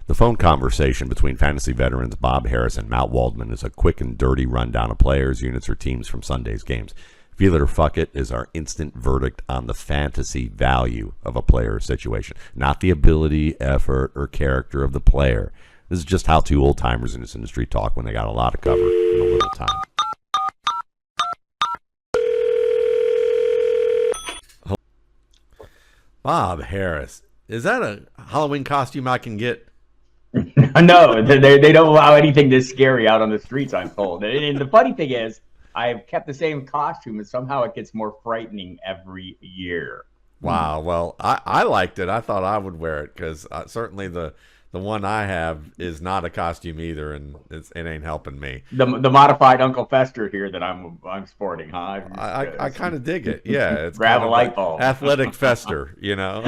The phone conversation between fantasy veterans Bob Harris and Matt Waldman is a quick and dirty rundown of players, units, or teams from Sunday's games. Feel it or fuck it is our instant verdict on the fantasy value of a player situation, not the ability, effort, or character of the player. This is just how two old-timers in this industry talk when they got a lot to cover in a little time. Bob Harris, is that a Halloween costume I can get? No, they don't allow anything this scary out on the streets, I'm told. And the funny thing is, I've kept the same costume, and somehow it gets more frightening every year. Wow. Well, I liked it. I thought I would wear it because certainly the one I have is not a costume either, and it ain't helping me. The modified Uncle Fester here that I'm sporting, huh? I kind of dig it. Yeah, it's grab kind a of light like bulb. Athletic Fester, you know.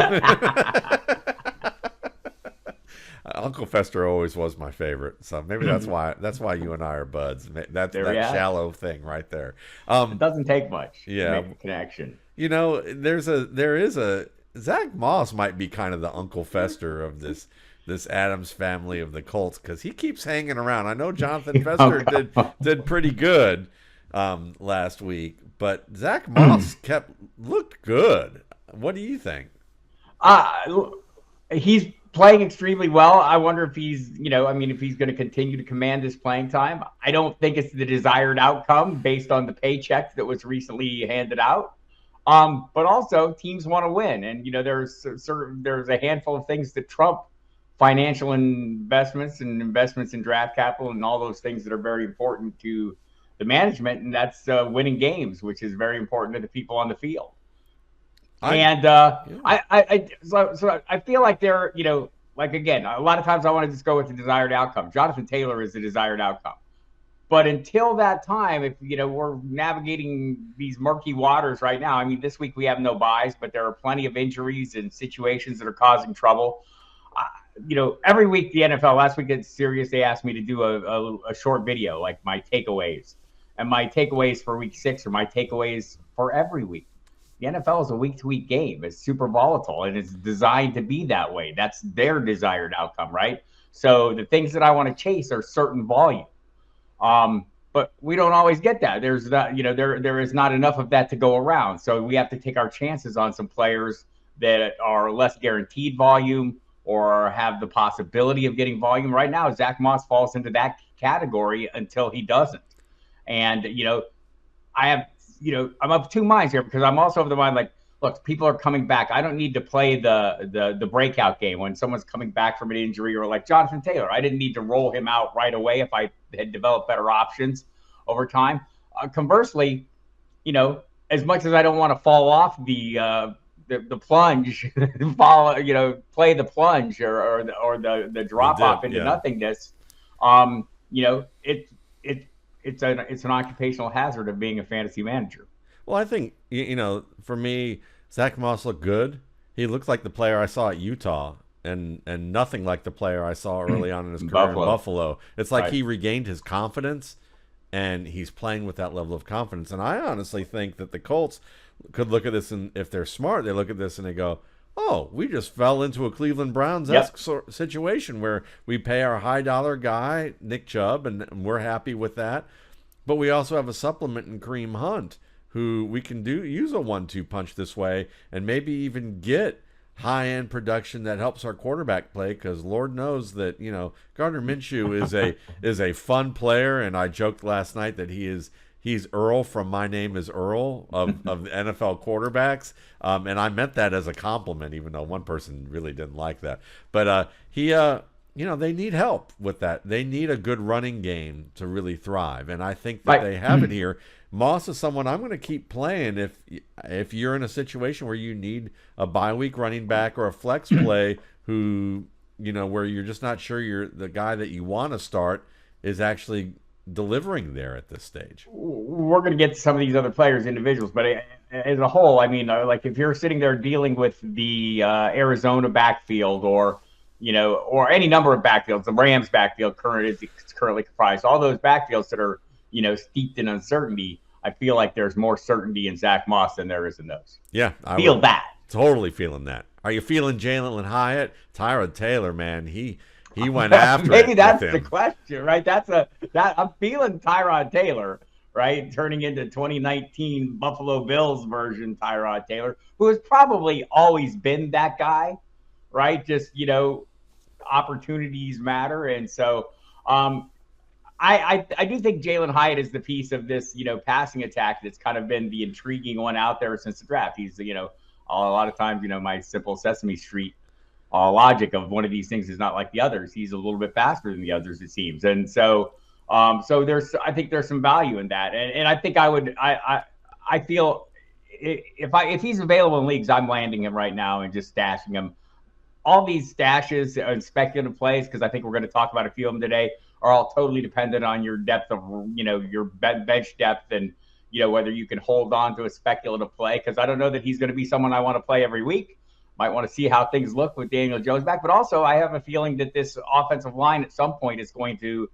Uncle Fester always was my favorite, so maybe that's why you and I are buds. That's that shallow thing right there. It doesn't take much yeah, to make a connection. You know, there is a Zach Moss might be kind of the Uncle Fester of this Adams family of the Colts because he keeps hanging around. I know Jonathan Fester did pretty good last week, but Zach Moss looked good. What do you think? He's playing extremely well. I wonder if he's, if he's going to continue to command this playing time. I don't think it's the desired outcome based on the paycheck that was recently handed out. But also teams want to win. And, there's a handful of things that trump financial investments and investments in draft capital and all those things that are very important to the management. And that's winning games, which is very important to the people on the field. So I feel like they're, again, a lot of times I want to just go with the desired outcome. Jonathan Taylor is the desired outcome. But until that time, if, we're navigating these murky waters right now. I mean, this week we have no buys, but there are plenty of injuries and situations that are causing trouble. Every week the NFL, last week at Sirius, they asked me to do a short video, like my takeaways. And my takeaways for week 6 are my takeaways for every week. The NFL is a week-to-week game. It's super volatile, and it's designed to be that way. That's their desired outcome, right? So the things that I want to chase are certain volume. But we don't always get that. There's that, there is not enough of that to go around. So we have to take our chances on some players that are less guaranteed volume or have the possibility of getting volume. Right now, Zach Moss falls into that category until he doesn't. And, I'm of two minds here because I'm also of the mind, like, look, people are coming back. I don't need to play the breakout game when someone's coming back from an injury, or like Jonathan Taylor. I didn't need to roll him out right away if I had developed better options over time. Conversely, as much as I don't want to fall off the plunge, play the plunge or the drop off into nothingness, it's an occupational hazard of being a fantasy manager. Well, I think, for me, Zach Moss looked good. He looked like the player I saw at Utah and nothing like the player I saw early on in his career in Buffalo. It's like he regained his confidence, and he's playing with that level of confidence. And I honestly think that the Colts could look at this, and if they're smart, they look at this and they go, oh, we just fell into a Cleveland Browns-esque situation where we pay our high-dollar guy, Nick Chubb, and we're happy with that. But we also have a supplement in Kareem Hunt, who we can use a 1-2 punch this way and maybe even get high-end production that helps our quarterback play, because Lord knows that, Gardner Minshew is a fun player, and I joked last night that he's Earl from My Name is Earl of NFL quarterbacks. And I meant that as a compliment, even though one person really didn't like that. But they need help with that. They need a good running game to really thrive. And I think that they have it here. Moss is someone I'm going to keep playing if you're in a situation where you need a bye week running back or a flex play who, where you're just not sure the guy that you want to start is actually delivering there at this stage. We're going to get to some of these other players, individuals, but as a whole, I mean, like if you're sitting there dealing with the Arizona backfield or any number of backfields, the Rams backfield currently comprised, all those backfields that are, steeped in uncertainty, I feel like there's more certainty in Zach Moss than there is in those. Yeah. I feel that. Totally feeling that. Are you feeling Jalen Hyatt? Tyrod Taylor, man, he He went after Maybe it that's with the him. question, right? I'm feeling Tyrod Taylor, right? Turning into 2019 Buffalo Bills version Tyrod Taylor, who has probably always been that guy, right? Just, opportunities matter. And so I do think Jalen Hyatt is the piece of this, passing attack that's kind of been the intriguing one out there since the draft. He's, a lot of times, my simple Sesame Street logic of one of these things is not like the others. He's a little bit faster than the others, it seems. And so, I think there's some value in that. And I think I feel if he's available in leagues, I'm landing him right now and just stashing him. All these stashes and speculative plays, because I think we're going to talk about a few of them today, are all totally dependent on your depth of, your bench depth and, whether you can hold on to a speculative play. Because I don't know that he's going to be someone I want to play every week. Might want to see how things look with Daniel Jones back. But also, I have a feeling that this offensive line at some point is going to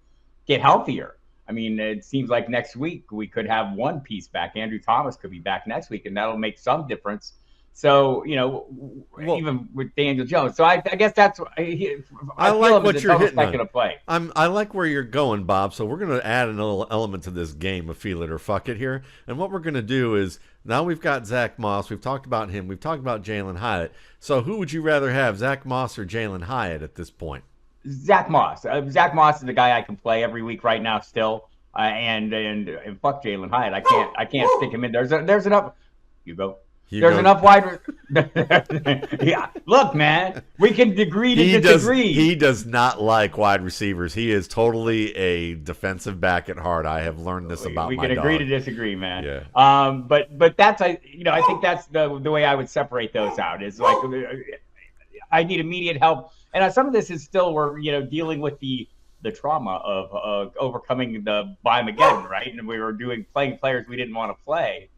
get healthier. I mean, it seems like next week we could have one piece back. Andrew Thomas could be back next week, and that'll make some difference. So, even with Daniel Jones. So I guess that's I like what you're hitting on. Play. I like where you're going, Bob. So we're going to add a little element to this game of feel it or fuck it here. And what we're going to do is now we've got Zach Moss. We've talked about him. We've talked about Jalen Hyatt. So who would you rather have, Zach Moss or Jalen Hyatt at this point? Zach Moss. Zach Moss is the guy I can play every week right now still. And fuck Jalen Hyatt. I can't stick him in. There's enough. You go. There's enough wide. Yeah, look, man, we can agree to disagree. He does not like wide receivers. He is totally a defensive back at heart. I have learned this about my dog. We can agree to disagree, man. Yeah. But that's I think that's the way I would separate those out. Is like I need immediate help, and some of this is still we're dealing with the trauma of overcoming the Buymageddon, right? And we were playing players we didn't want to play.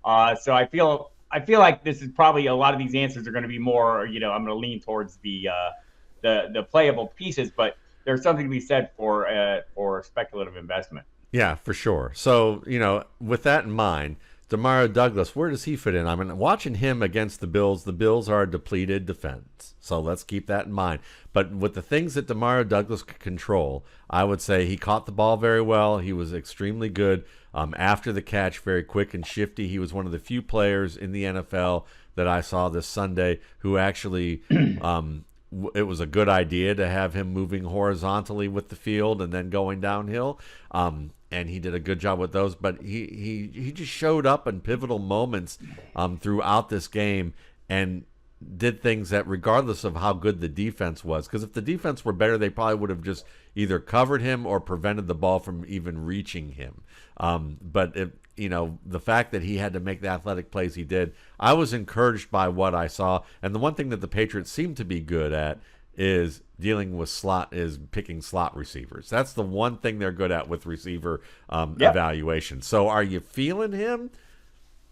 So I feel like this is probably a lot of these answers are going to be more, I'm going to lean towards the playable pieces, but there's something to be said for speculative investment. Yeah, for sure. So, with that in mind, Demario Douglas, where does he fit in? I mean, watching him against the Bills are a depleted defense. So let's keep that in mind. But with the things that Demario Douglas could control, I would say he caught the ball very well. He was extremely good after the catch, very quick and shifty. He was one of the few players in the NFL that I saw this Sunday who actually it was a good idea to have him moving horizontally with the field and then going downhill. And he did a good job with those. But he just showed up in pivotal moments throughout this game and did things that, regardless of how good the defense was, because if the defense were better, they probably would have just either covered him or prevented the ball from even reaching him. But the fact that he had to make the athletic plays he did, I was encouraged by what I saw. And the one thing that the Patriots seem to be good at is dealing with picking slot receivers. That's the one thing they're good at with receiver evaluation. So are you feeling him?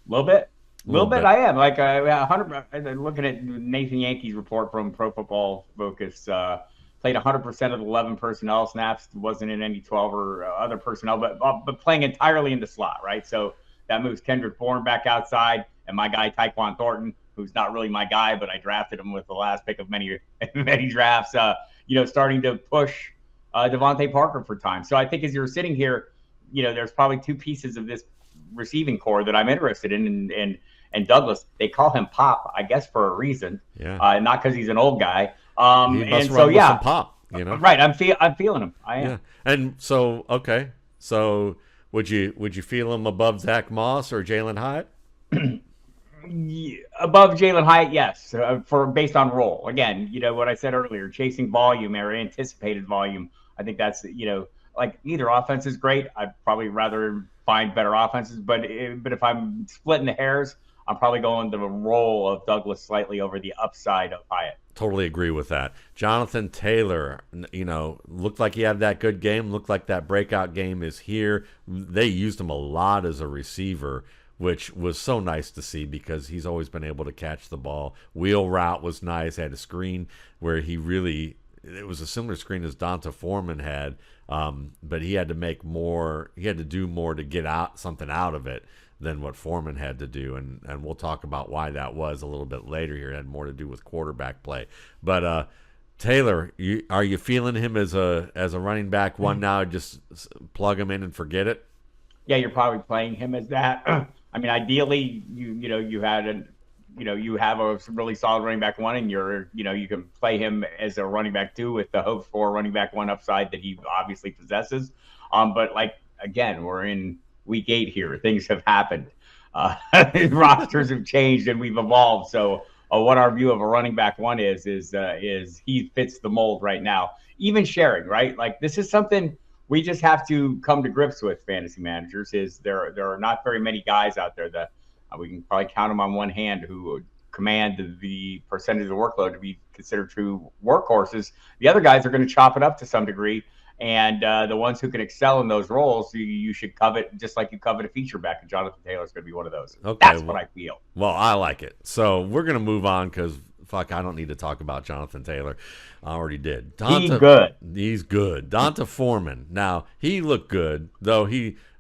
A little bit. A little bit. I am. Like 100. Looking at Nathan Yankee's report from Pro Football Focus, played 100% of the 11 personnel snaps. Wasn't in any 12 or other personnel, but playing entirely in the slot, right? So that moves Kendrick Bourne back outside, and my guy Tyquan Thornton, who's not really my guy, but I drafted him with the last pick of many drafts. Starting to push Devontae Parker for time. So I think as you're sitting here, there's probably two pieces of this receiving core that I'm interested in, and Douglas, they call him Pop, I guess for a reason. Yeah. Not because he's an old guy. He must run with some pop, Right. I'm feeling him. I am. Yeah. And so, okay. So would you feel him above Zach Moss or Jalen Hyatt? Above Jalen Hyatt, yes. Based on role. Again, what I said earlier, chasing volume or anticipated volume. I think that's like either offense is great. I'd probably rather find better offenses, but if I'm splitting the hairs, I'm probably going the role of Douglas slightly over the upside of Hyatt. Totally agree with that. Jonathan Taylor, looked like he had that good game. Looked like that breakout game is here. They used him a lot as a receiver, which was so nice to see because he's always been able to catch the ball. Wheel route was nice. Had a screen where it was a similar screen as Donta Foreman had, but he had to make more. He had to do more to get something out of it than what Foreman had to do, and we'll talk about why that was a little bit later here. It had more to do with quarterback play. But Taylor, are you feeling him as a running back one now? Just plug him in and forget it. Yeah, you're probably playing him as that. I mean, ideally, you had you have a really solid running back one, and you can play him as a running back two with the hope for running back one upside that he obviously possesses. But like again, we're in week 8 here. Things have happened. Rosters have changed and we've evolved. So what our view of a running back one is he fits the mold right now. Even sharing, right? Like this is something we just have to come to grips with, fantasy managers. Is there are not very many guys out there that we can probably count them on one hand who command the percentage of the workload to be considered true workhorses. The other guys are going to chop it up to some degree. And the ones who can excel in those roles, you should covet, just like you covet a feature back. And Jonathan Taylor is going to be one of those. Okay, that's what I feel. Well, I like it. So we're going to move on because, fuck, I don't need to talk about Jonathan Taylor. I already did. He's good. He's good. Donta Foreman. Now, he looked good, though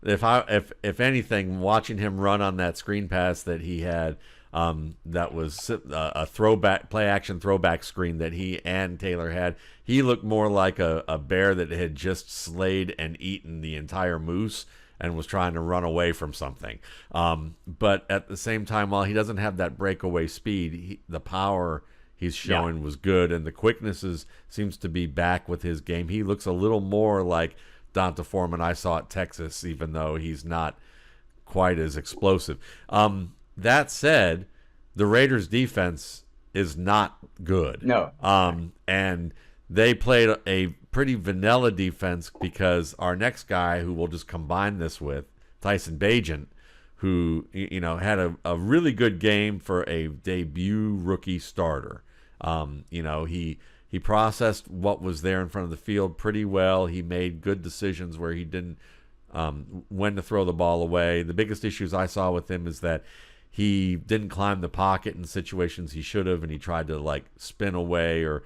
if anything, watching him run on that screen pass that he had, that was a throwback, play action throwback screen that he and Taylor had. He looked more like a bear that had just slayed and eaten the entire moose and was trying to run away from something. But at the same time, while he doesn't have that breakaway speed, the power he's showing was good, and the quickness seems to be back with his game. He looks a little more like Donta Foreman I saw at Texas, even though he's not quite as explosive. That said, the Raiders' defense is not good. No. And they played a pretty vanilla defense because our next guy, who we'll just combine this with, Tyson Bagent, who had a really good game for a debut rookie starter. He processed what was there in front of the field pretty well. He made good decisions where he didn't when to throw the ball away. The biggest issues I saw with him is that he didn't climb the pocket in situations he should have, and he tried to like spin away or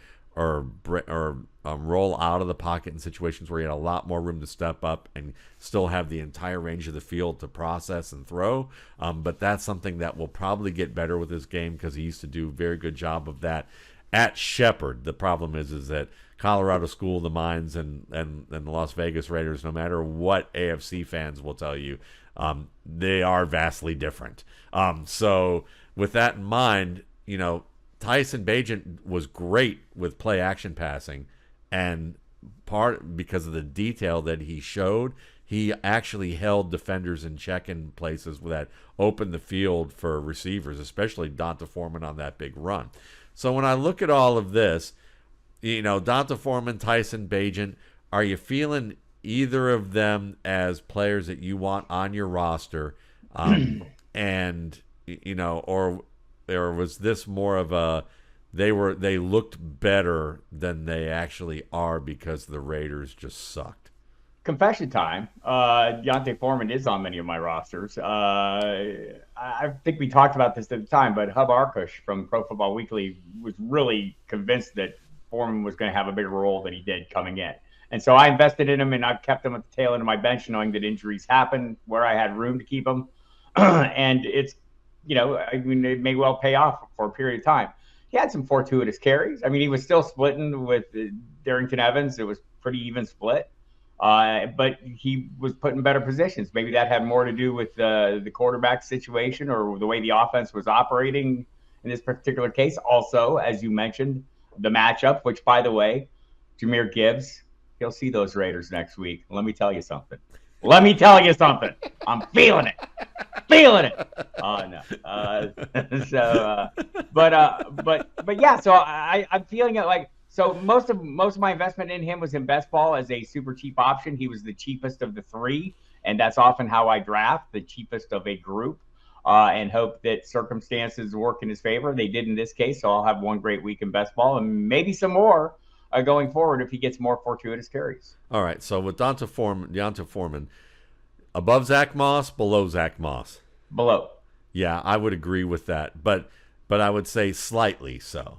roll out of the pocket in situations where he had a lot more room to step up and still have the entire range of the field to process and throw. But that's something that will probably get better with his game because he used to do a very good job of that at Shepherd. The problem is that Colorado School of the Mines and the Las Vegas Raiders, no matter what AFC fans will tell you, they are vastly different. So with that in mind, Tyson Bagent was great with play action passing, and because of the detail that he showed, he actually held defenders in check in places that opened the field for receivers, especially Donta Foreman on that big run. So when I look at all of this, Donta Foreman, Tyson Bagent, are you feeling either of them as players that you want on your roster? Or was this more of a they looked better than they actually are because the Raiders just sucked? Confession time. Deontay Foreman is on many of my rosters. I think we talked about this at the time, but Hub Arkush from Pro Football Weekly was really convinced that Foreman was going to have a bigger role than he did coming in. And so I invested in him, and I've kept him at the tail end of my bench, knowing that injuries happen where I had room to keep him. And it's, it may well pay off for a period of time. He had some fortuitous carries. I mean, he was still splitting with Darrington Evans. It was pretty even split. But he was put in better positions. Maybe that had more to do with the quarterback situation or the way the offense was operating in this particular case. Also, as you mentioned, the matchup, which, by the way, Jahmyr Gibbs, he'll see those Raiders next week. Let me tell you something. I'm feeling it. No. But yeah. So I'm feeling it like. So most of my investment in him was in best ball as a super cheap option. He was the cheapest of the three, and that's often how I draft, the cheapest of a group, and hope that circumstances work in his favor. They did in this case, so I'll have one great week in best ball and maybe some more going forward if he gets more fortuitous carries. All right, so with Donta Foreman, above Zach Moss, below Zach Moss? Below. Yeah, I would agree with that, but I would say slightly so.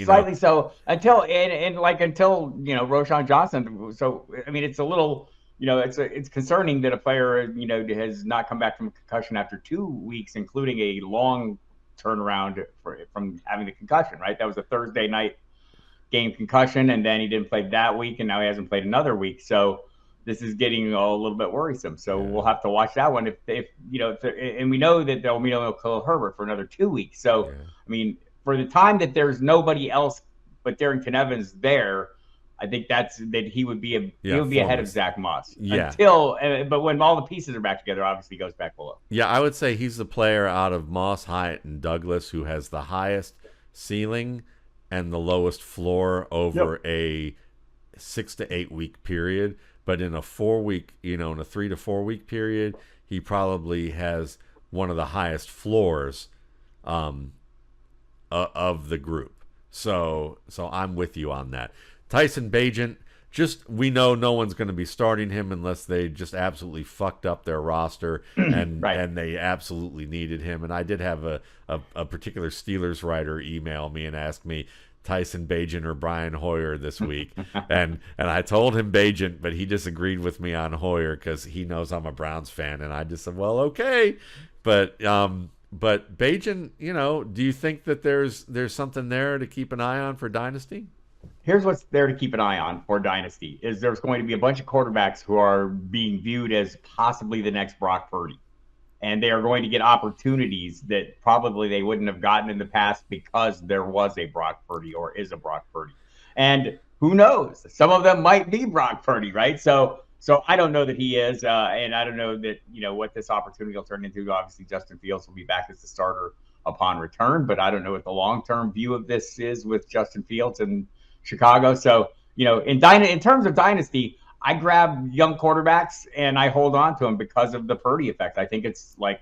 Slightly so until Roschon Johnson. So I mean, it's a little, it's concerning that a player has not come back from a concussion after 2 weeks, including a long turnaround from having the concussion. Right, that was a Thursday night game concussion, and then he didn't play that week, and now he hasn't played another week. So this is getting a little bit worrisome. So we'll have to watch that one. If and we know that there'll be no Khalil Herbert for another 2 weeks. So I mean, for the time that there's nobody else but Darrington Evans there, I think that he would be ahead of Zach Moss but when all the pieces are back together, obviously he goes back below. Yeah, I would say he's the player out of Moss, Hyatt, and Douglas who has the highest ceiling and the lowest floor over a 6 to 8 week period. But in a 4 week, in a 3 to 4 week period, he probably has one of the highest floors of the group. So I'm with you on that. Tyson Bagent, we know no one's going to be starting him unless they just absolutely fucked up their roster and they absolutely needed him. And I did have a particular Steelers writer email me and ask me Tyson Bagent or Brian Hoyer this week, and I told him Bagent, but he disagreed with me on Hoyer because he knows I'm a Browns fan, and I just said, well, okay, but Bagent, do you think that there's something there to keep an eye on for Dynasty? Here's what's there to keep an eye on for Dynasty is there's going to be a bunch of quarterbacks who are being viewed as possibly the next Brock Purdy. And they are going to get opportunities that probably they wouldn't have gotten in the past because there was a Brock Purdy or is a Brock Purdy. And who knows? Some of them might be Brock Purdy, right? So I don't know that he is. And I don't know that, what this opportunity will turn into. Obviously, Justin Fields will be back as the starter upon return. But I don't know what the long-term view of this is with Justin Fields and Chicago. So, in terms of Dynasty, I grab young quarterbacks and I hold on to them because of the Purdy effect. I think it's like,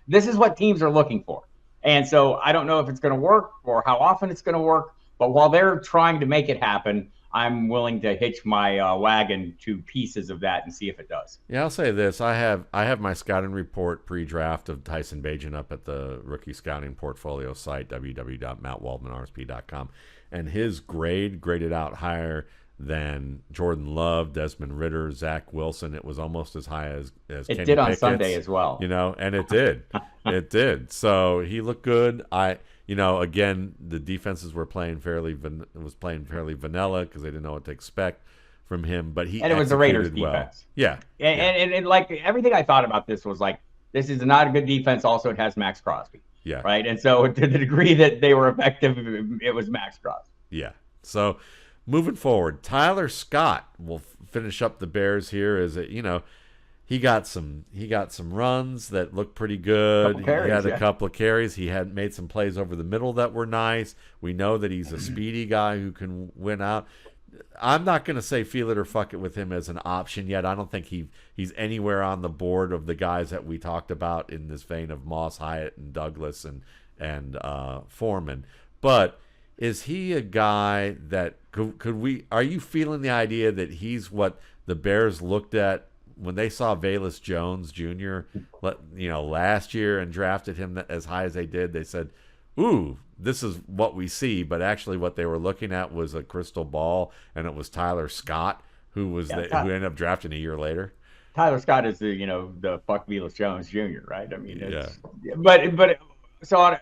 this is what teams are looking for. And so I don't know if it's going to work or how often it's going to work. But while they're trying to make it happen, I'm willing to hitch my wagon to pieces of that and see if it does. Yeah, I'll say this. I have my scouting report pre-draft of Tyson Bagent up at the Rookie Scouting Portfolio site, www.mattwaldmanrsp.com. And his graded out higher than Jordan Love, Desmond Ridder, Zach Wilson. It was almost as high as it Kenny did on Pickett's, Sunday as well. And it did. It did. So he looked good. Again, the defenses were playing fairly vanilla because they didn't know what to expect from him. But it was the Raiders defense. Yeah. And like everything I thought about this was like, this is not a good defense. Also, it has Max Crosby. Yeah. Right. And so to the degree that they were effective, it was Max Crosby. Yeah. So moving forward, Tyler Scott will finish up the Bears here. He got some runs that looked pretty good. He had a couple of carries. He had made some plays over the middle that were nice. We know that he's a speedy guy who can win out. I'm not going to say feel it or fuck it with him as an option yet. I don't think he's anywhere on the board of the guys that we talked about in this vein of Moss, Hyatt, and Douglas and Foreman. But is he a guy that are you feeling the idea that he's what the Bears looked at when they saw Velus Jones Jr. Last year and drafted him as high as they did? They said, ooh, this is what we see, but actually what they were looking at was a crystal ball, and it was Tyler Scott who ended up drafting a year later. Tyler Scott is the fuck Velus Jones Jr., right? I mean, but so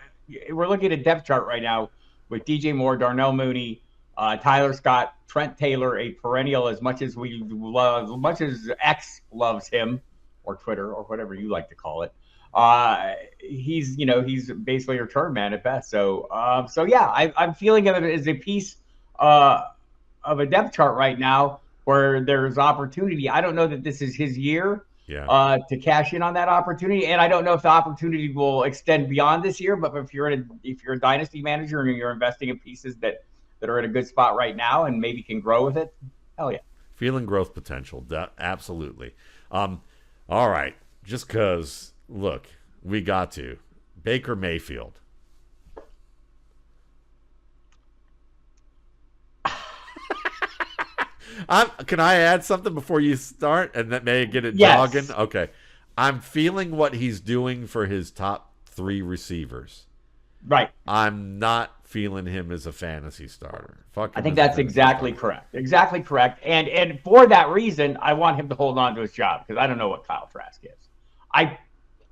we're looking at a depth chart right now with DJ Moore, Darnell Mooney, Tyler Scott, Trent Taylor, a perennial as much as X loves him, or Twitter, or whatever you like to call it. He's basically a return man at best. So yeah, I'm feeling it as a piece of a depth chart right now where there's opportunity. I don't know that this is his year to cash in on that opportunity, and I don't know if the opportunity will extend beyond this year. But if you're a dynasty manager and you're investing in pieces that are in a good spot right now and maybe can grow with it, hell yeah. Feeling growth potential, absolutely. All right, just because. Look, we got to. Baker Mayfield. Can I add something before you start and that may get it jogging? Okay. I'm feeling what he's doing for his top 3 receivers. Right. I'm not feeling him as a fantasy starter. I think that's exactly correct. Exactly correct. And for that reason, I want him to hold on to his job because I don't know what Kyle Trask is. I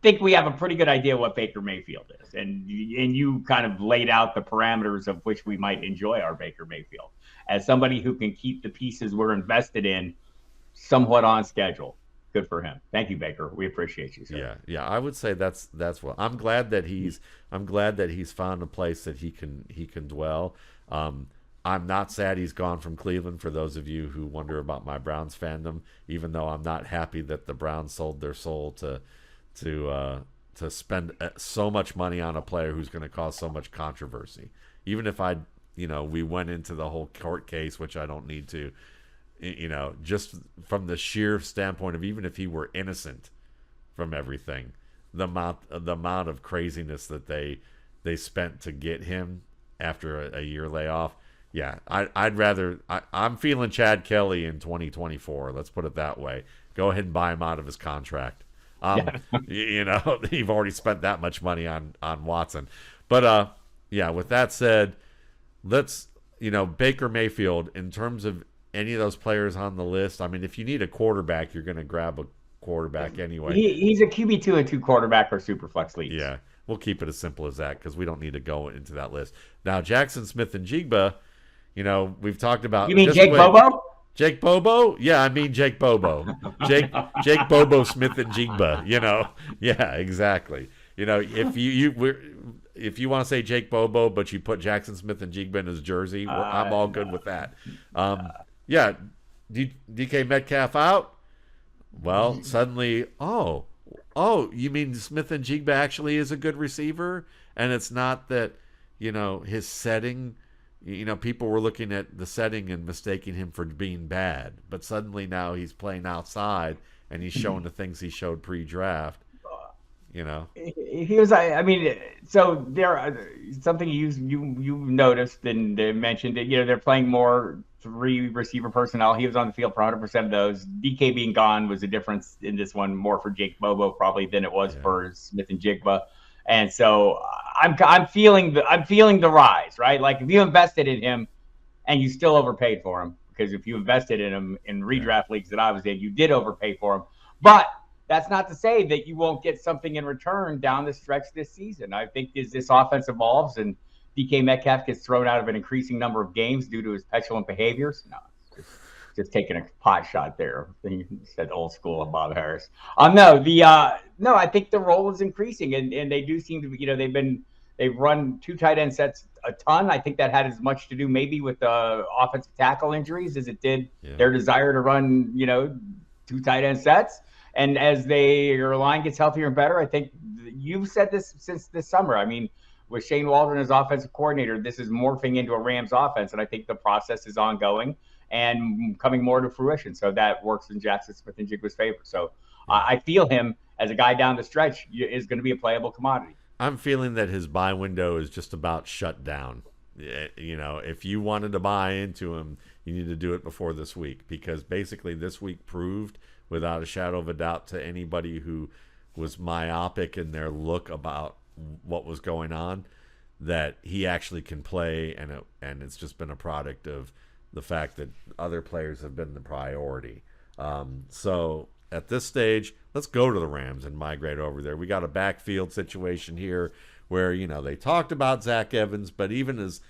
think we have a pretty good idea what Baker Mayfield is, and you kind of laid out the parameters of which we might enjoy our Baker Mayfield as somebody who can keep the pieces we're invested in somewhat on schedule. Good for him. Thank you, Baker. We appreciate you, sir. Yeah. I would say that's what I'm glad that he's found a place that he can dwell. I'm not sad he's gone from Cleveland, for those of you who wonder about my Browns fandom, even though I'm not happy that the Browns sold their soul to spend so much money on a player who's going to cause so much controversy. Even if we went into the whole court case, which I don't need to, just from the sheer standpoint of even if he were innocent from everything, the amount of craziness that they spent to get him after a year layoff. Yeah, I'm feeling Chad Kelly in 2024. Let's put it that way. Go ahead and buy him out of his contract. You've already spent that much money on Watson. But with that said, let's Baker Mayfield, in terms of any of those players on the list. I mean, if you need a quarterback, you're going to grab a quarterback anyway. He's a QB2 and 2 quarterback or super flex leagues. Yeah, we'll keep it as simple as that because we don't need to go into that list. Now, Jackson Smith-Njigba. We've talked about. You mean Jake Bobo? Jake Bobo? Yeah, I mean Jake Bobo. Jake Bobo Smith-Njigba. Yeah, exactly. If you want to say Jake Bobo, but you put Jackson Smith-Njigba in his jersey, I'm all good with that. DK Metcalf out. Well, suddenly, you mean Smith-Njigba actually is a good receiver, and it's not that his setting. People were looking at the setting and mistaking him for being bad, but suddenly now he's playing outside and he's showing the things he showed pre-draft. He was. I mean, so there. Something you noticed and mentioned that they're playing more 3 receiver personnel. He was on the field for 100% of those. DK being gone was a difference in this one, more for Jake Bobo probably than it was for Smith-Njigba. And so I'm feeling the rise, right? Like if you invested in him and you still overpaid for him, because if you invested in him in redraft leagues that I was in, you did overpay for him. But that's not to say that you won't get something in return down the stretch this season. I think as this offense evolves and DK Metcalf gets thrown out of an increasing number of games due to his petulant behaviors. No, just taking a pot shot there. You said old school of Bob Harris. No, I think the role is increasing, and they do seem to be. They've run 2 tight end sets a ton. I think that had as much to do maybe with the offensive tackle injuries as it did their desire to run 2 tight end sets. And as your line gets healthier and better, I think you've said this since this summer. I mean, with Shane Waldron as offensive coordinator, this is morphing into a Rams offense, and I think the process is ongoing and coming more to fruition. So that works in Jackson Smith-Njigba's favor. So I feel him as a guy down the stretch is going to be a playable commodity. I'm feeling that his buy window is just about shut down. If you wanted to buy into him, you need to do it before this week, because basically this week proved without a shadow of a doubt to anybody who was myopic in their look about what was going on that he actually can play, and it's just been a product of the fact that other players have been the priority. So at this stage, let's go to the Rams and migrate over there. We got a backfield situation here where, they talked about Zach Evans, but even as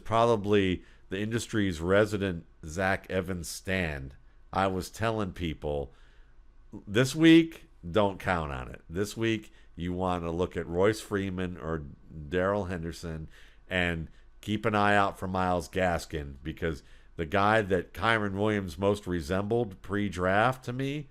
probably the industry's resident Zach Evans stand, I was telling people this week, don't count on it. This week, you want to look at Royce Freeman or Darrell Henderson and keep an eye out for Myles Gaskin, because the guy that Kyren Williams most resembled pre-draft to me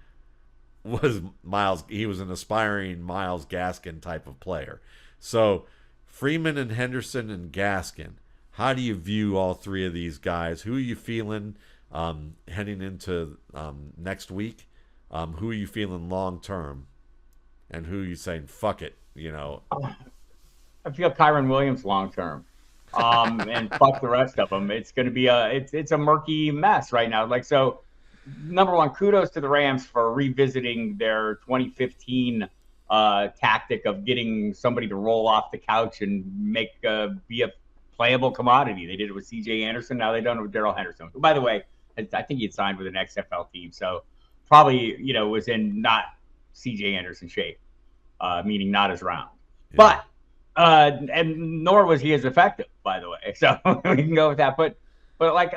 was Myles. He was an aspiring Myles Gaskin type of player. So Freeman and Henderson and Gaskin, how do you view all 3 of these guys? Who are you feeling heading into next week? Who are you feeling long term? And who are you saying, fuck it, I feel Kyren Williams long term. And fuck the rest of them. It's going to be it's a murky mess right now. Like, so number one, kudos to the Rams for revisiting their 2015 tactic of getting somebody to roll off the couch and be a playable commodity. They did it with C.J. Anderson. Now they've done it with Darrell Henderson, who, by the way, I think he had signed with an XFL team. So probably, was in not C.J. Anderson shape. meaning not as round. Yeah. But and nor was he as effective, by the way. So we can go with that. But like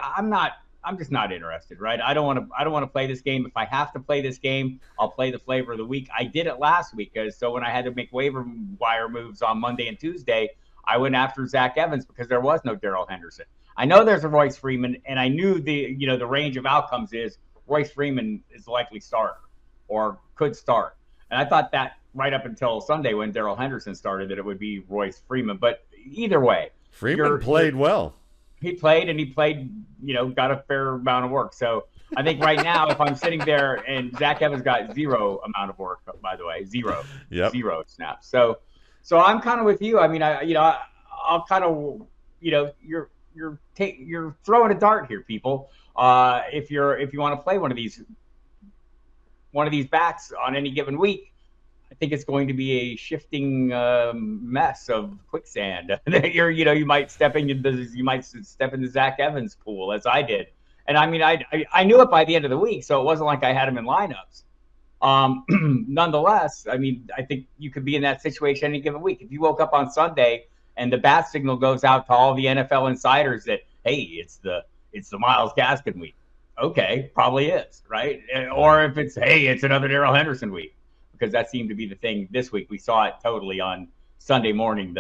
I'm just not interested, right? I don't want to play this game. If I have to play this game, I'll play the flavor of the week. I did it last week, so when I had to make waiver wire moves on Monday and Tuesday, I went after Zach Evans because there was no Darrell Henderson. I know there's a Royce Freeman, and I knew the range of outcomes is Royce Freeman is likely start or could start. And I thought that right up until Sunday when Darrell Henderson started that it would be Royce Freeman. But either way, Freeman played well. He played, got a fair amount of work. So I think right now, if I'm sitting there and Zach Evans got zero amount of work, by the way, zero snaps. So I'm kind of with you. I mean, I'll kind of, you're throwing a dart here, people. If you want to play one of these backs on any given week, I think it's going to be a shifting mess of quicksand. You might step into Zach Evans' pool as I did, and I mean I knew it by the end of the week, so it wasn't like I had him in lineups. Nonetheless, I mean I think you could be in that situation any given week. If you woke up on Sunday and the bat signal goes out to all the NFL insiders that hey, it's the Myles Gaskin week. Okay, probably is, right? Or if it's hey, it's another Darrell Henderson week. Because that seemed to be the thing this week. We saw it totally on Sunday morning,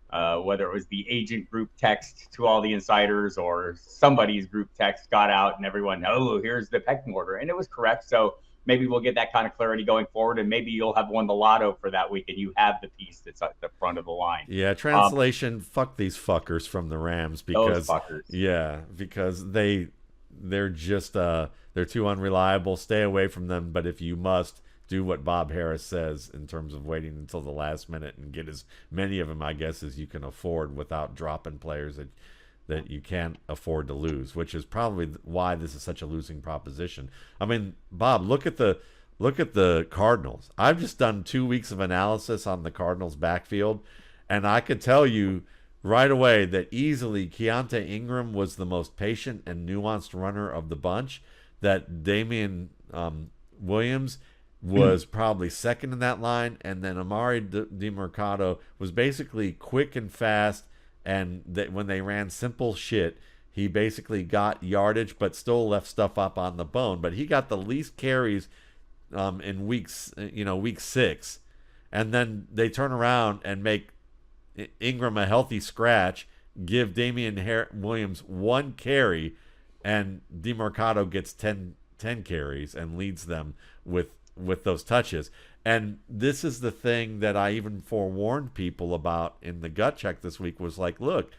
whether it was the agent group text to all the insiders or somebody's group text got out and everyone, oh, here's the pecking order. And it was correct. So maybe we'll get that kind of clarity going forward. And maybe you'll have won the lotto for that week and you have the piece that's at the front of the line. Yeah, translation, fuck these fuckers from the Rams. Because, those fuckers. Yeah, because they're just, they're too unreliable. Stay away from them. But if you must, do what Bob Harris says in terms of waiting until the last minute and get as many of them, I guess, as you can afford without dropping players that you can't afford to lose, which is probably why this is such a losing proposition. I mean, Bob, look at the Cardinals. I've just done 2 weeks of analysis on the Cardinals backfield, and I could tell you right away that easily Keontae Ingram was the most patient and nuanced runner of the bunch, that Damian Williams was probably second in that line, and then Amari DiMercato was basically quick and fast, and when they ran simple shit, he basically got yardage but still left stuff up on the bone. But he got the least carries in week 6, and then they turn around and make Ingram a healthy scratch, give Damian Williams 1 carry, and DiMercato gets 10 carries and leads them with those touches. And this is the thing that I even forewarned people about in the gut check this week was like, look,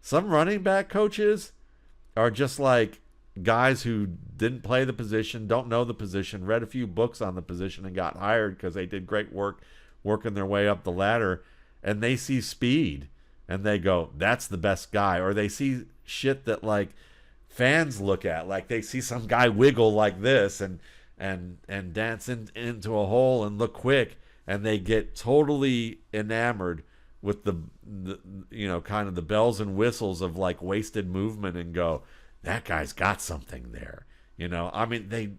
some running back coaches are just like guys who didn't play the position, don't know the position, read a few books on the position and got hired because they did great work working their way up the ladder, and they see speed and they go, that's the best guy. Or they see shit that like fans look at, like they see some guy wiggle like this and dance into a hole and look quick, and they get totally enamored with the kind of the bells and whistles of like wasted movement and go, that guy's got something there. I mean,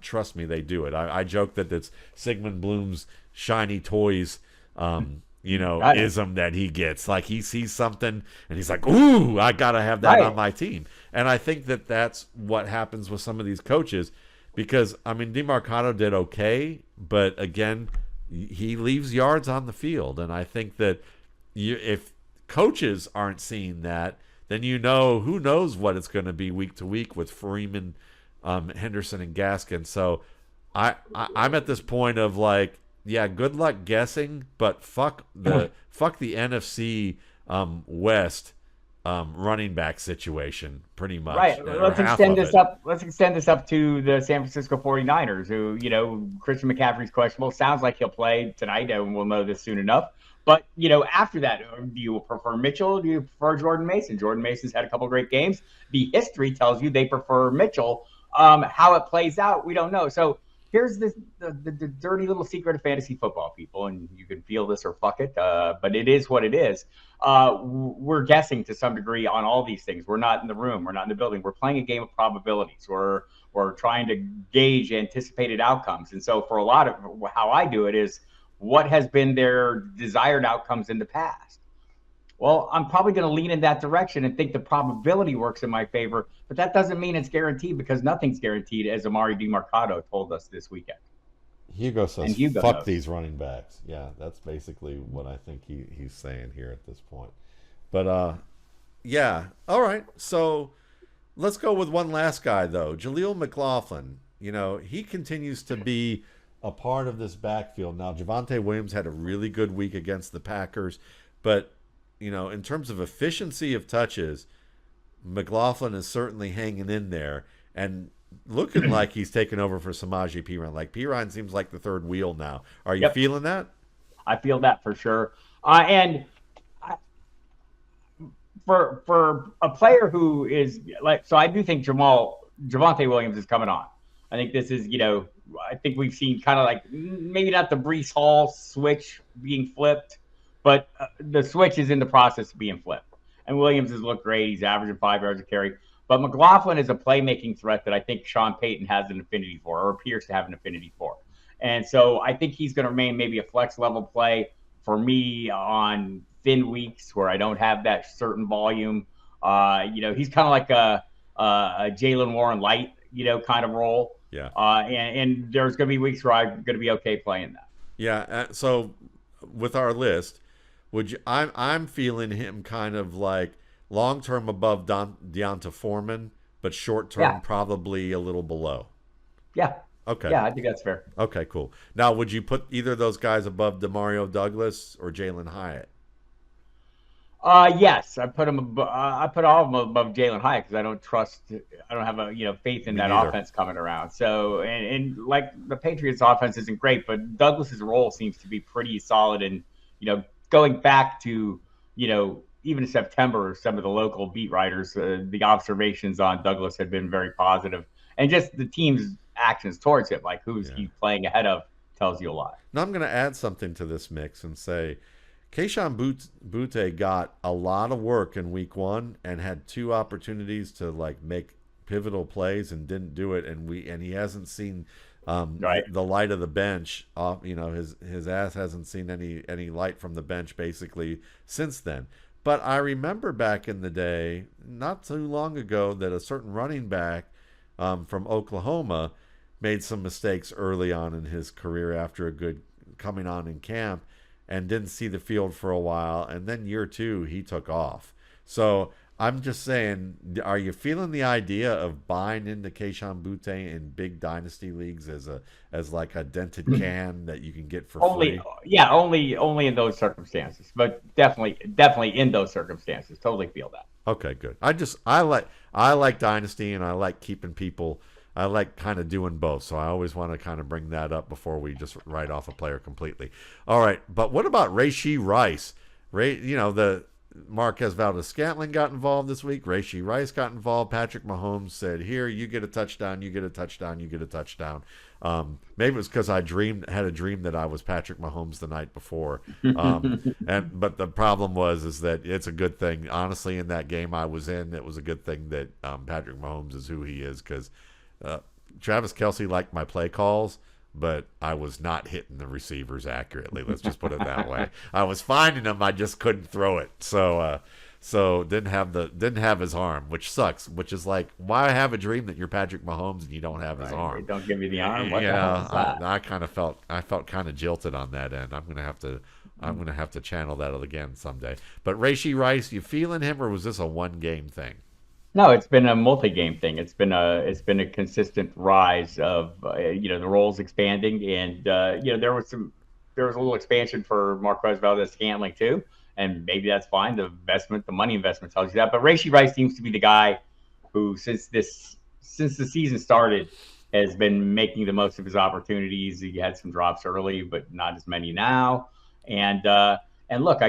trust me, they do it. I joke that it's Sigmund Bloom's shiny toys ism that he gets. Like he sees something and he's like, ooh, I gotta have that on my team. And I think that that's what happens with some of these coaches. Because, I mean, DiMercato did okay, but again, he leaves yards on the field. And I think that if coaches aren't seeing that, then who knows what it's going to be week to week with Freeman, Henderson, and Gaskin. So I'm at this point of like, yeah, good luck guessing, but fuck the NFC West running back situation pretty much. Right. Let's extend this up to the San Francisco 49ers, who, Christian McCaffrey's questionable. Sounds like he'll play tonight, and we'll know this soon enough. But, after that, do you prefer Mitchell? Do you prefer Jordan Mason? Jordan Mason's had a couple great games. The history tells you they prefer Mitchell. How it plays out, we don't know. So here's the dirty little secret of fantasy football, people, and you can feel this or fuck it, but it is what it is. We're guessing to some degree on all these things. We're not in the room. We're not in the building. We're playing a game of probabilities. We're trying to gauge anticipated outcomes. And so for a lot of how I do it is what has been their desired outcomes in the past. Well, I'm probably going to lean in that direction and think the probability works in my favor, but that doesn't mean it's guaranteed, because nothing's guaranteed, as Amari DiMercato told us this weekend. Hugo says, fuck knows. These running backs. Yeah, that's basically what I think he's saying here at this point. But, yeah. All right. So let's go with one last guy, though. Jaleel McLaughlin. You know, he continues to be a part of this backfield. Now, Javonte Williams had a really good week against the Packers, but you know, in terms of efficiency of touches, McLaughlin is certainly hanging in there and looking like he's taking over for Samaje Perine. Like, Perine seems like the third wheel now. Are you feeling that? I feel that for sure. For a player who is like, so I do think Javonte Williams is coming on. I think this is, you know, I think we've seen kind of like maybe not the Breece Hall switch being flipped, but the switch is in the process of being flipped. And Williams has looked great. He's averaging 5 yards a carry. But McLaughlin is a playmaking threat that I think Sean Payton has an affinity for, or appears to have an affinity for. And so I think he's going to remain maybe a flex level play for me on thin weeks where I don't have that certain volume. You know, he's kind of like a Jaylen Warren light, you know, kind of role. Yeah. And there's going to be weeks where I'm going to be okay playing that. Yeah. So with our list, I'm feeling him kind of like long-term above Deonta Foreman, but short-term probably a little below. Yeah. Okay. Yeah, I think that's fair. Okay, cool. Now, would you put either of those guys above Demario Douglas or Jalin Hyatt? Yes, I put him. I put all of them above Jalin Hyatt because I don't have faith in that offense coming around. So and like the Patriots' offense isn't great, but Douglas's role seems to be pretty solid. And going back to even in September, some of the local beat writers, the observations on Douglas had been very positive, and just the team's actions towards him, like who's he playing ahead of, tells you a lot. Now I'm going to add something to this mix and say, Kayshon Boutte got a lot of work in week 1 and had 2 opportunities to make pivotal plays and didn't do it, and he hasn't seen the light of the bench. His ass hasn't seen any light from the bench basically since then. But I remember back in the day, not too long ago, that a certain running back from Oklahoma made some mistakes early on in his career after a good coming on in camp, and didn't see the field for a while, and then year 2 he took off. So I'm just saying, are you feeling the idea of buying into Kayshon Boutte in big dynasty leagues as like a dented can that you can get for free? Yeah, only in those circumstances, but definitely in those circumstances. Totally feel that. Okay, good. I like dynasty, and I like keeping people. I like kind of doing both, so I always want to kind of bring that up before we just write off a player completely. All right, but what about Rashee Rice? The Marquez Valdes-Scantling got involved this week. Rashee Rice got involved. Patrick Mahomes said, "Here, you get a touchdown. You get a touchdown. You get a touchdown." Maybe it was because I had a dream that I was Patrick Mahomes the night before. But the problem is that it's a good thing. Honestly, in that game I was in, it was a good thing that Patrick Mahomes is who he is, because Travis Kelce liked my play calls, but I was not hitting the receivers accurately. Let's just put it that way. I was finding them, I just couldn't throw it. So didn't have his arm, which sucks. Which is like, why have a dream that you're Patrick Mahomes and you don't have his arm? They don't give you the arm. What the hell is that? I felt kind of jilted on that end. I'm gonna have to channel that again someday. But Rashee Rice, you feeling him, or was this a one game thing? No, it's been a multi-game thing. It's been a consistent rise of the roles expanding, and there was a little expansion for Marquez Valdes-Scantling too, and maybe that's fine. The money investment tells you that. But Rashee Rice seems to be the guy who, since the season started, has been making the most of his opportunities. He had some drops early, but not as many now. And look,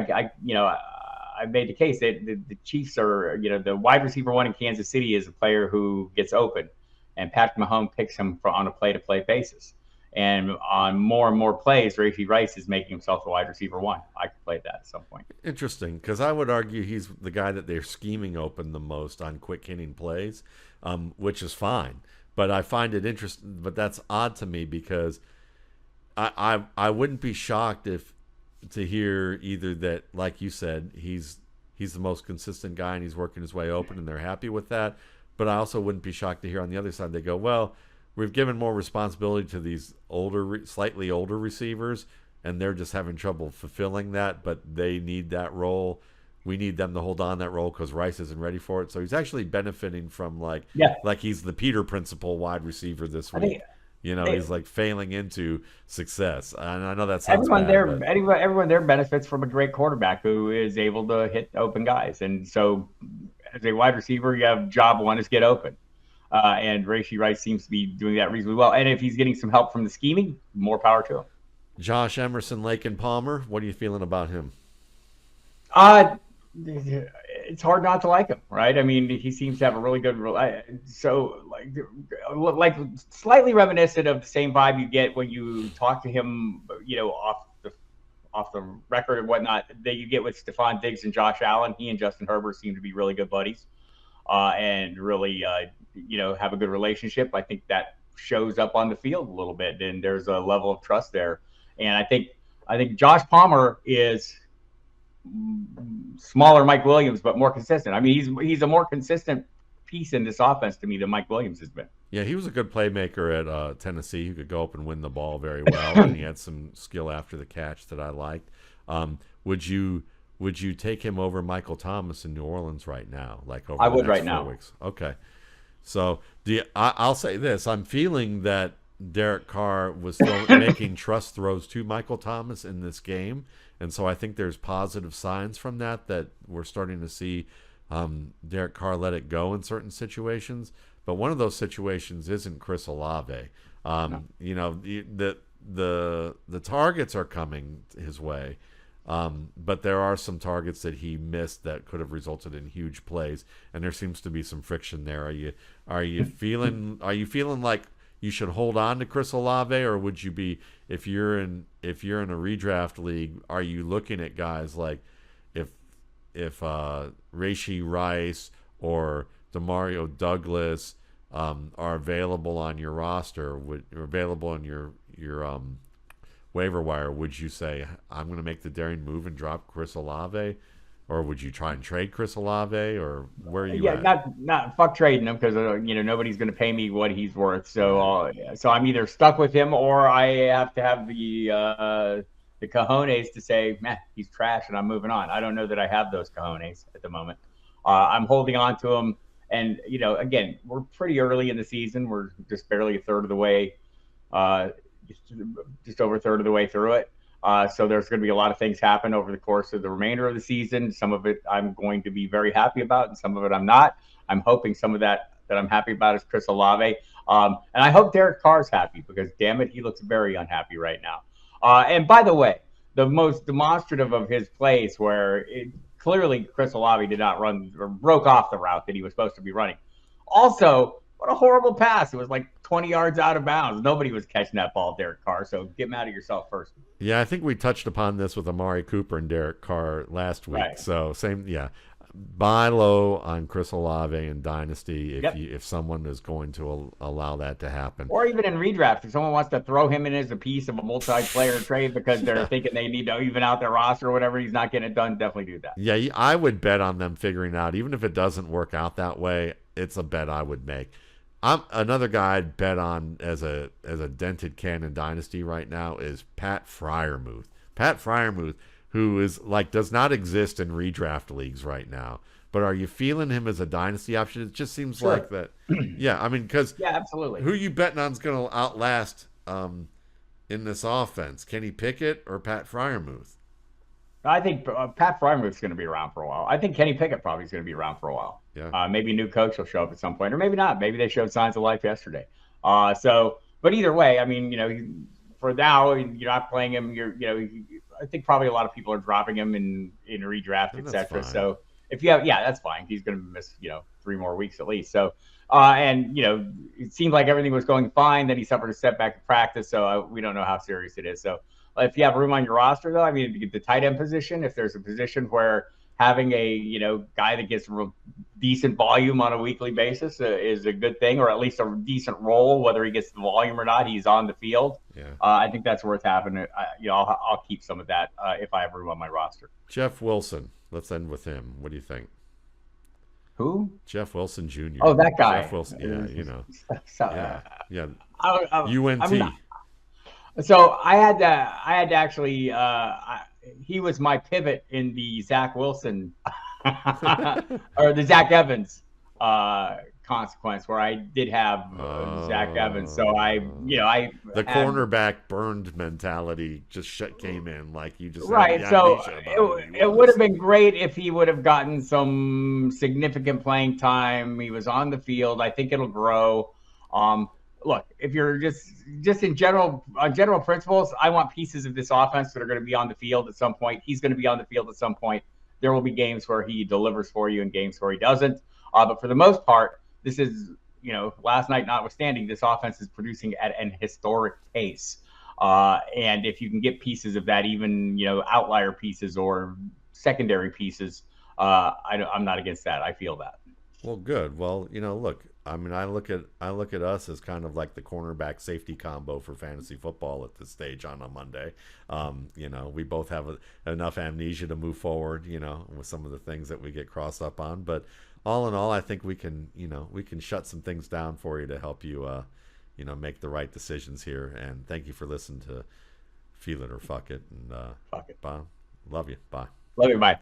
I made the case that the Chiefs are, the wide receiver 1 in Kansas City is a player who gets open, and Patrick Mahomes picks him on a play-to-play basis. And on more and more plays, Rashee Rice is making himself the wide receiver 1. I could play that at some point. Interesting, because I would argue he's the guy that they're scheming open the most on quick hitting plays, which is fine. But I find it interesting, but that's odd to me because I wouldn't be shocked if to hear either that, like you said, he's the most consistent guy and he's working his way open and they're happy with that. But I also wouldn't be shocked to hear on the other side they go, well, we've given more responsibility to these slightly older receivers, and they're just having trouble fulfilling that. But they need that role. We need them to hold on that role because Rice isn't ready for it. So he's actually benefiting from like he's the Peter Principle wide receiver this week. He's like failing into success. And I know that sounds everyone there benefits from a great quarterback who is able to hit open guys. And so as a wide receiver, you have job one is get open. And Rashee Rice seems to be doing that reasonably well. And if he's getting some help from the scheming, more power to him. Josh Emerson, Laken Palmer, what are you feeling about him? It's hard not to like him, right? I mean, he seems to have a really good, like slightly reminiscent of the same vibe you get when you talk to him, off the record and whatnot that you get with Stephon Diggs and Josh Allen. He and Justin Herbert seem to be really good buddies, and really, have a good relationship. I think that shows up on the field a little bit, and there's a level of trust there. And I think Josh Palmer is smaller Mike Williams, but more consistent. I mean, he's a more consistent piece in this offense to me than Mike Williams has been. Yeah, he was a good playmaker at Tennessee. He could go up and win the ball very well, and he had some skill after the catch that I liked. Would you take him over Michael Thomas in New Orleans right now? Like over I would right now. Weeks? Okay. So I'll say this: I'm feeling that Derek Carr was still making trust throws to Michael Thomas in this game, and so I think there's positive signs from that we're starting to see Derek Carr let it go in certain situations. But one of those situations isn't Chris Olave. No. The targets are coming his way, but there are some targets that he missed that could have resulted in huge plays, and there seems to be some friction there. Are you feeling like you should hold on to Chris Olave, or would you be, if you're in a redraft league, are you looking at guys like if Rashee Rice or Demario Douglas are available on your roster, available on your waiver wire, would you say, I'm going to make the daring move and drop Chris Olave? Or would you try and trade Chris Olave, or where are you at? Not fuck trading him, because nobody's going to pay me what he's worth. So I'm either stuck with him, or I have to have the cojones to say, man, he's trash, and I'm moving on. I don't know that I have those cojones at the moment. I'm holding on to him, and again, we're pretty early in the season. We're just barely a third of the way, just over a third of the way through it. So there's going to be a lot of things happen over the course of the remainder of the season. Some of it I'm going to be very happy about, and some of it I'm not. I'm hoping some of that I'm happy about is Chris Olave. And I hope Derek Carr's happy, because, damn it, he looks very unhappy right now. And by the way, the most demonstrative of his plays where clearly Chris Olave did not run or broke off the route that he was supposed to be running. Also, what a horrible pass. It was like 20 yards out of bounds. Nobody was catching that ball, Derek Carr, so get mad at yourself first. Yeah, I think we touched upon this with Amari Cooper and Derek Carr last week. Right. So same, yeah. Buy low on Chris Olave in Dynasty if someone is going to allow that to happen. Or even in redraft, if someone wants to throw him in as a piece of a multiplayer trade because they're thinking they need to even out their roster or whatever, he's not getting it done, definitely do that. Yeah, I would bet on them figuring out, even if it doesn't work out that way, it's a bet I would make. Another guy I'd bet on as a dented can in Dynasty right now is Pat Freiermuth. Pat Freiermuth, who is does not exist in redraft leagues right now. But are you feeling him as a Dynasty option? It just seems like that. Yeah, I mean, because absolutely. Who are you betting on is going to outlast in this offense? Kenny Pickett or Pat Freiermuth? I think Pat Freiermuth's going to be around for a while. I think Kenny Pickett probably is going to be around for a while. Yeah. Maybe a new coach will show up at some point, or maybe not. Maybe they showed signs of life yesterday. But either way, I mean, for now, you're not playing him. I think probably a lot of people are dropping him in redraft, etc. So if you have, that's fine. He's going to miss 3 more weeks at least. So it seemed like everything was going fine. Then he suffered a setback in practice, so we don't know how serious it is. So if you have room on your roster, though, I mean, the tight end position, if there's a position where having a guy that gets real decent volume on a weekly basis is a good thing, or at least a decent role. Whether he gets the volume or not, he's on the field. Yeah. I think that's worth having. I'll keep some of that if I ever run my roster. Jeff Wilson. Let's end with him. What do you think? Who? Jeff Wilson Jr. Oh, that guy. Jeff Wilson. Yeah, yeah. UNT. So I had to actually. He was my pivot in the Zach Wilson or the Zach Evans consequence, where I did have Zach Evans. So the cornerback burned mentality just came in, like you just right. So it would have been great if he would have gotten some significant playing time. He was on the field. I think it'll grow. Look, if you're just in general principles, I want pieces of this offense that are going to be on the field at some point. He's going to be on the field at some point. There will be games where he delivers for you and games where he doesn't. But for the most part, this is, last night notwithstanding, this offense is producing at an historic pace. And if you can get pieces of that, even, outlier pieces or secondary pieces, I'm not against that. I feel that. Well, good. Well, look, I mean, I look at us as kind of like the cornerback safety combo for fantasy football at this stage on a Monday. We both have enough amnesia to move forward, with some of the things that we get crossed up on. But all in all, I think we can shut some things down for you to help you, make the right decisions here. And thank you for listening to Feel It or Fuck It. And Fuck it. Bye. Love you. Bye. Love you. Bye.